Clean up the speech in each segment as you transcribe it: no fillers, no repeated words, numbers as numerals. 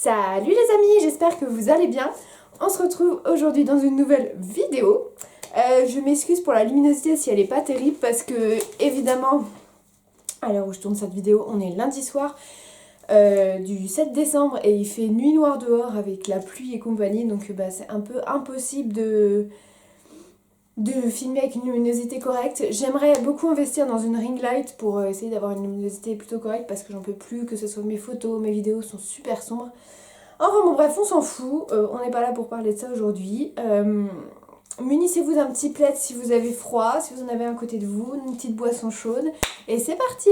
Salut les amis, j'espère que vous allez bien. On se retrouve aujourd'hui dans une nouvelle vidéo. Je m'excuse pour la luminosité si elle n'est pas terrible parce que évidemment, à l'heure où je tourne cette vidéo, on est lundi soir du 7 décembre et il fait nuit noire dehors avec la pluie et compagnie, donc c'est un peu impossible de filmer avec une luminosité correcte. J'aimerais beaucoup investir dans une ring light pour essayer d'avoir une luminosité plutôt correcte parce que j'en peux plus, que ce soit mes photos, mes vidéos sont super sombres. Enfin bon bref, on s'en fout, on n'est pas là pour parler de ça aujourd'hui. Munissez-vous d'un petit plaid si vous avez froid, si vous en avez un côté de vous, une petite boisson chaude, et c'est parti!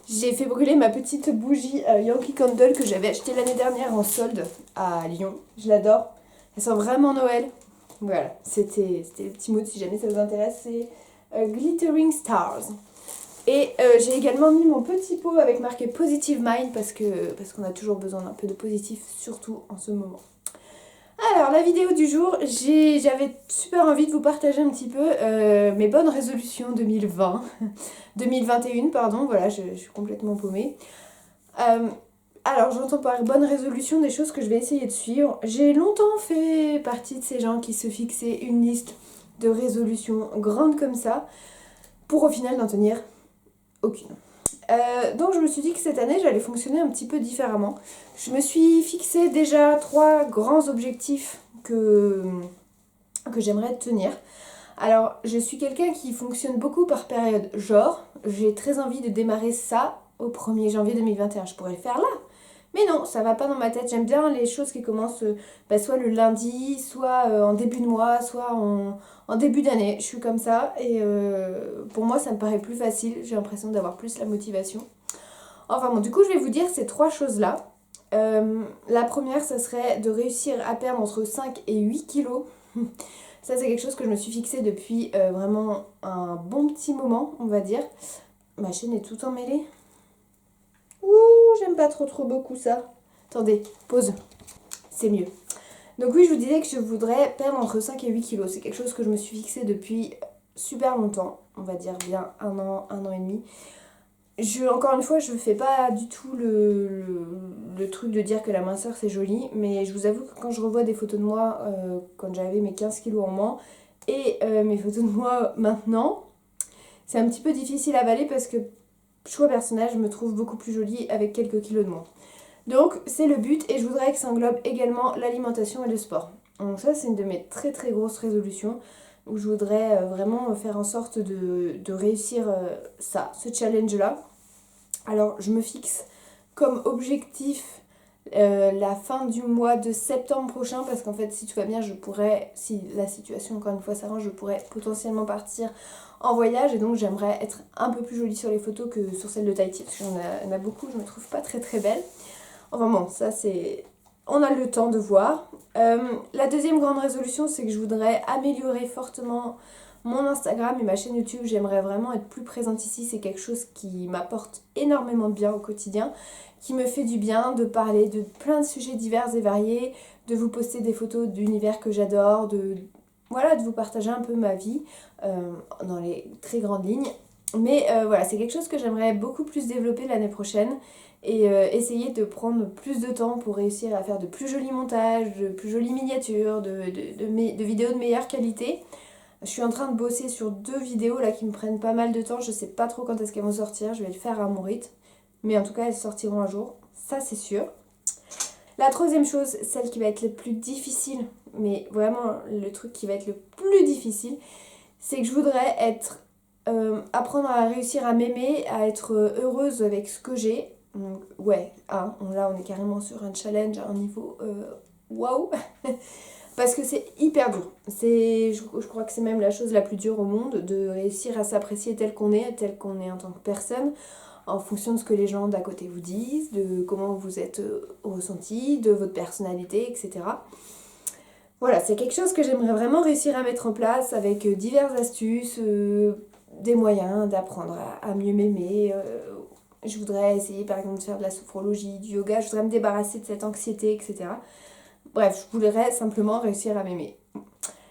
J'ai fait brûler ma petite bougie Yankee Candle que j'avais achetée l'année dernière en solde à Lyon. Je l'adore, elle sent vraiment Noël. Voilà, c'était le petit mot si jamais ça vous intéresse, c'est Glittering Stars. Et j'ai également mis mon petit pot avec marqué Positive Mind parce qu'on a toujours besoin d'un peu de positif, surtout en ce moment. Alors la vidéo du jour, j'avais super envie de vous partager un petit peu mes bonnes résolutions 2021 pardon, voilà, je suis complètement paumée. Alors j'entends par bonne résolution des choses que je vais essayer de suivre. J'ai longtemps fait partie de ces gens qui se fixaient une liste de résolutions grandes comme ça, pour au final n'en tenir aucune. Donc je me suis dit que cette année j'allais fonctionner un petit peu différemment. Je me suis fixé déjà 3 grands objectifs que j'aimerais tenir. Alors je suis quelqu'un qui fonctionne beaucoup par période, genre j'ai très envie de démarrer ça au 1er janvier 2021, je pourrais le faire là. Mais non, ça va pas dans ma tête. J'aime bien les choses qui commencent soit le lundi, soit en début de mois, soit en début d'année. Je suis comme ça et pour moi ça me paraît plus facile. J'ai l'impression d'avoir plus la motivation. Enfin bon, du coup je vais vous dire ces 3 choses-là. La première, ça serait de réussir à perdre entre 5 et 8 kilos. Ça c'est quelque chose que je me suis fixé depuis vraiment un bon petit moment, on va dire. Ma chaîne est tout emmêlée. Ouh, j'aime pas trop beaucoup ça. Attendez, pause. C'est mieux. Donc oui, je vous disais que je voudrais perdre entre 5 et 8 kilos. C'est quelque chose que je me suis fixé depuis super longtemps. On va dire bien un an et demi. Encore une fois, je fais pas du tout le truc de dire que la minceur c'est joli. Mais je vous avoue que quand je revois des photos de moi quand j'avais mes 15 kilos en moins et mes photos de moi maintenant, c'est un petit peu difficile à avaler parce que choix personnel, je me trouve beaucoup plus jolie avec quelques kilos de moins. Donc c'est le but et je voudrais que ça englobe également l'alimentation et le sport. Donc ça c'est une de mes très grosses résolutions où je voudrais vraiment faire en sorte de réussir ce challenge là. Alors je me fixe comme objectif la fin du mois de septembre prochain parce qu'en fait si tout va bien je pourrais, si la situation encore une fois s'arrange, je pourrais potentiellement partir en voyage et donc j'aimerais être un peu plus jolie sur les photos que sur celles de Tahiti parce qu'il y en a beaucoup, je me trouve pas très belle. Enfin bon, ça c'est... on a le temps de voir. La deuxième grande résolution, c'est que je voudrais améliorer fortement mon Instagram et ma chaîne YouTube. J'aimerais vraiment être plus présente ici. C'est quelque chose qui m'apporte énormément de bien au quotidien, qui me fait du bien de parler de plein de sujets divers et variés, de vous poster des photos d'univers que j'adore, de vous partager un peu ma vie dans les très grandes lignes. Mais voilà, c'est quelque chose que j'aimerais beaucoup plus développer l'année prochaine et essayer de prendre plus de temps pour réussir à faire de plus jolis montages, de plus jolies miniatures, de vidéos de meilleure qualité. Je suis en train de bosser sur 2 vidéos là qui me prennent pas mal de temps, je sais pas trop quand est-ce qu'elles vont sortir, je vais le faire à mon rythme. Mais en tout cas elles sortiront un jour, ça c'est sûr. La troisième chose, celle qui va être le plus difficile, mais vraiment le truc qui va être le plus difficile, c'est que je voudrais apprendre à réussir à m'aimer, à être heureuse avec ce que j'ai. Donc ouais, là on est carrément sur un challenge à un niveau waouh. Parce que c'est hyper dur. Je crois que c'est même la chose la plus dure au monde, de réussir à s'apprécier tel qu'on est en tant que personne, en fonction de ce que les gens d'à côté vous disent, de comment vous êtes ressenti, de votre personnalité, etc. Voilà, c'est quelque chose que j'aimerais vraiment réussir à mettre en place avec diverses astuces, des moyens d'apprendre à mieux m'aimer. Je voudrais essayer par exemple de faire de la sophrologie, du yoga, je voudrais me débarrasser de cette anxiété, etc. Bref, je voudrais simplement réussir à m'aimer.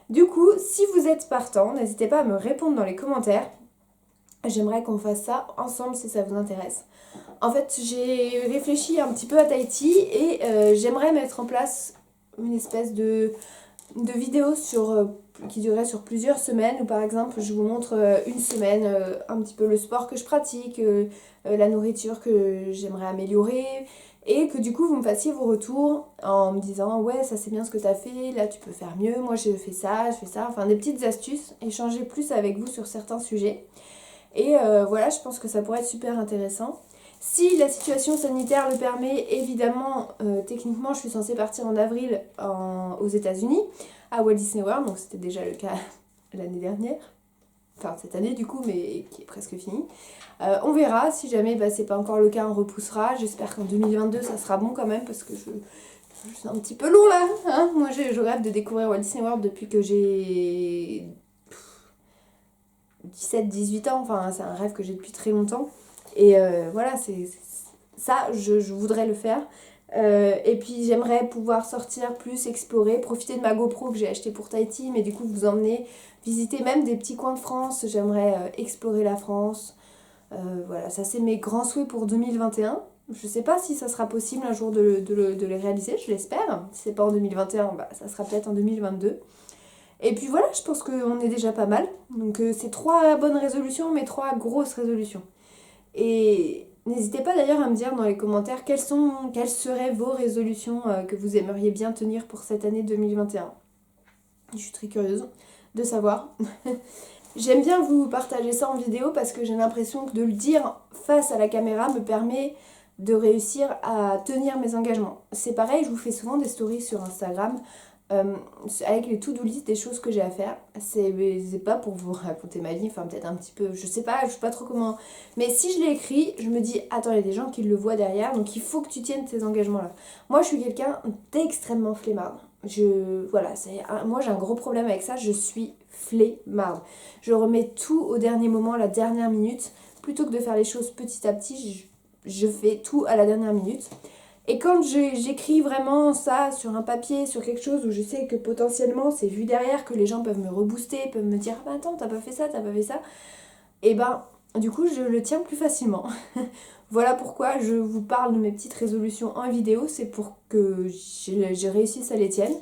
Du coup, si vous êtes partant, n'hésitez pas à me répondre dans les commentaires. J'aimerais qu'on fasse ça ensemble si ça vous intéresse. En fait, j'ai réfléchi un petit peu à Tahiti et j'aimerais mettre en place une espèce de vidéo qui durerait sur plusieurs semaines, où par exemple je vous montre une semaine un petit peu le sport que je pratique, la nourriture que j'aimerais améliorer, et que du coup vous me fassiez vos retours en me disant ouais ça c'est bien ce que tu as fait, là tu peux faire mieux, moi je fais ça, enfin des petites astuces, échanger plus avec vous sur certains sujets. Et voilà, je pense que ça pourrait être super intéressant. Si la situation sanitaire le permet, évidemment, techniquement, je suis censée partir en avril aux États-Unis, à Walt Disney World, donc c'était déjà le cas l'année dernière. Enfin, cette année du coup, mais qui est presque finie. On verra, si jamais c'est pas encore le cas, on repoussera. J'espère qu'en 2022, ça sera bon quand même, parce que je suis un petit peu long là. Hein, moi, je rêve de découvrir Walt Disney World depuis que j'ai 17-18 ans, enfin c'est un rêve que j'ai depuis très longtemps et voilà, ça je voudrais le faire. Et puis j'aimerais pouvoir sortir plus, explorer, profiter de ma GoPro que j'ai achetée pour Tahiti, mais du coup vous emmener visiter même des petits coins de France. J'aimerais explorer la France. Voilà, ça c'est mes grands souhaits pour 2021. Je sais pas si ça sera possible un jour de les réaliser, je l'espère. Si c'est pas en 2021, ça sera peut-être en 2022. Et puis voilà, je pense qu'on est déjà pas mal. Donc c'est 3 bonnes résolutions, mais 3 grosses résolutions. Et n'hésitez pas d'ailleurs à me dire dans les commentaires quelles seraient vos résolutions que vous aimeriez bien tenir pour cette année 2021. Je suis très curieuse de savoir. J'aime bien vous partager ça en vidéo parce que j'ai l'impression que de le dire face à la caméra me permet de réussir à tenir mes engagements. C'est pareil, je vous fais souvent des stories sur Instagram avec les to-do list des choses que j'ai à faire. C'est pas pour vous raconter ma vie, enfin peut-être un petit peu, je sais pas trop comment, mais si je l'ai écrit, je me dis attends, il y a des gens qui le voient derrière, donc il faut que tu tiennes ces engagements là. Moi je suis quelqu'un d'extrêmement flemmard. Moi j'ai un gros problème avec ça, je suis flemmarde. Je remets tout au dernier moment, à la dernière minute, plutôt que de faire les choses petit à petit, je fais tout à la dernière minute. Et quand j'écris vraiment ça sur un papier, sur quelque chose où je sais que potentiellement c'est vu derrière, que les gens peuvent me rebooster, peuvent me dire ah bah attends, t'as pas fait ça, et du coup je le tiens plus facilement. Voilà pourquoi je vous parle de mes petites résolutions en vidéo, c'est pour que je réussisse à les tienne.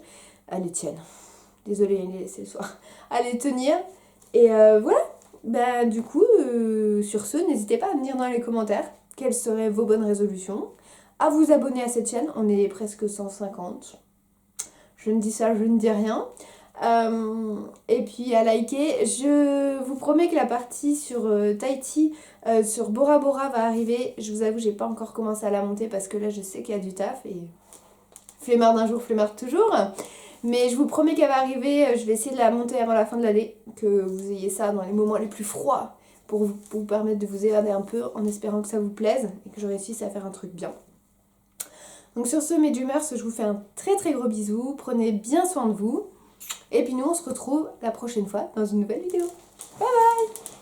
Désolée, c'est le soir. À les tenir. Et voilà. Du coup, sur ce, n'hésitez pas à me dire dans les commentaires quelles seraient vos bonnes résolutions. À vous abonner à cette chaîne, on est presque 150. Je ne dis ça, je ne dis rien. Et puis à liker. Je vous promets que la partie sur Tahiti, sur Bora Bora va arriver. Je vous avoue, j'ai pas encore commencé à la monter parce que là je sais qu'il y a du taf et flemmard d'un jour, flemmard toujours. Mais je vous promets qu'elle va arriver. Je vais essayer de la monter avant la fin de l'année, que vous ayez ça dans les moments les plus froids pour vous permettre de vous évader un peu en espérant que ça vous plaise et que je réussisse à faire un truc bien. Donc sur ce, mes Dreamers, je vous fais un très très gros bisou. Prenez bien soin de vous. Et puis nous, on se retrouve la prochaine fois dans une nouvelle vidéo. Bye bye!